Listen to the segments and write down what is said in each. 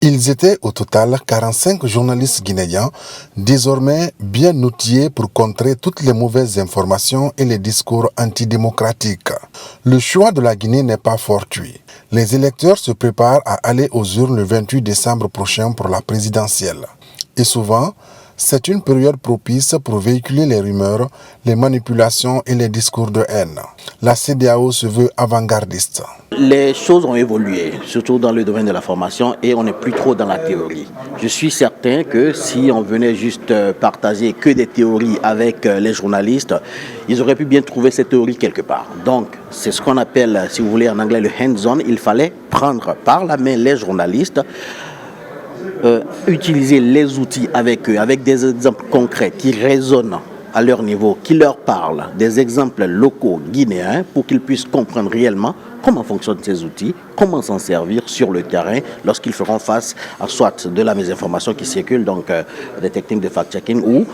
Ils étaient au total 45 journalistes guinéens, désormais bien outillés pour contrer toutes les mauvaises informations et les discours antidémocratiques. Le choix de la Guinée n'est pas fortuit. Les électeurs se préparent à aller aux urnes le 28 décembre prochain pour la présidentielle. Et souvent, c'est une période propice pour véhiculer les rumeurs, les manipulations et les discours de haine. La CEDEAO se veut avant-gardiste. Les choses ont évolué, surtout dans le domaine de la formation, et on n'est plus trop dans la théorie. Je suis certain que si on venait juste partager que des théories avec les journalistes, ils auraient pu bien trouver cette théorie quelque part. Donc, c'est ce qu'on appelle, si vous voulez en anglais, le hands-on. Il fallait prendre par la main les journalistes, utiliser les outils avec eux, avec des exemples concrets qui résonnent à leur niveau, qui leur parlent, des exemples locaux guinéens pour qu'ils puissent comprendre réellement comment fonctionnent ces outils, comment s'en servir sur le terrain lorsqu'ils feront face à soit de la mésinformation qui circule, donc des techniques de fact-checking, ou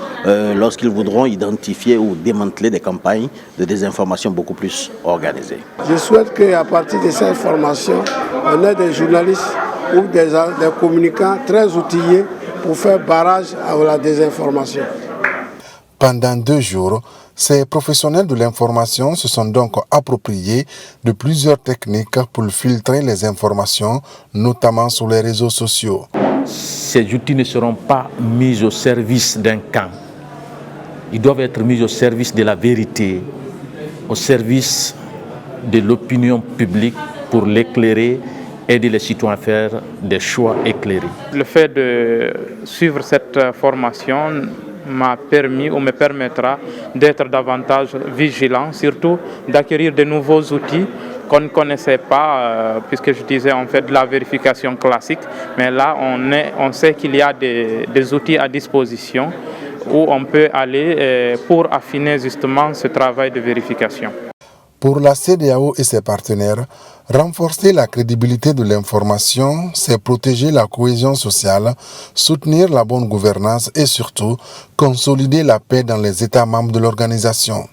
lorsqu'ils voudront identifier ou démanteler des campagnes de désinformation beaucoup plus organisées. Je souhaite qu'à partir de cette formation, on ait des journalistes ou des communicants très outillés pour faire barrage à la désinformation. Pendant 2 jours, ces professionnels de l'information se sont donc appropriés de plusieurs techniques pour filtrer les informations, notamment sur les réseaux sociaux. Ces outils ne seront pas mis au service d'un camp. Ils doivent être mis au service de la vérité, au service de l'opinion publique pour l'éclairer, aider les citoyens à faire des choix éclairés. Le fait de suivre cette formation m'a permis ou me permettra d'être davantage vigilant, surtout d'acquérir de nouveaux outils qu'on ne connaissait pas, puisque je disais on fait de la vérification classique, mais là on sait qu'il y a des outils à disposition où on peut aller pour affiner justement ce travail de vérification. Pour la CEDEAO et ses partenaires, renforcer la crédibilité de l'information, c'est protéger la cohésion sociale, soutenir la bonne gouvernance et surtout consolider la paix dans les États membres de l'organisation.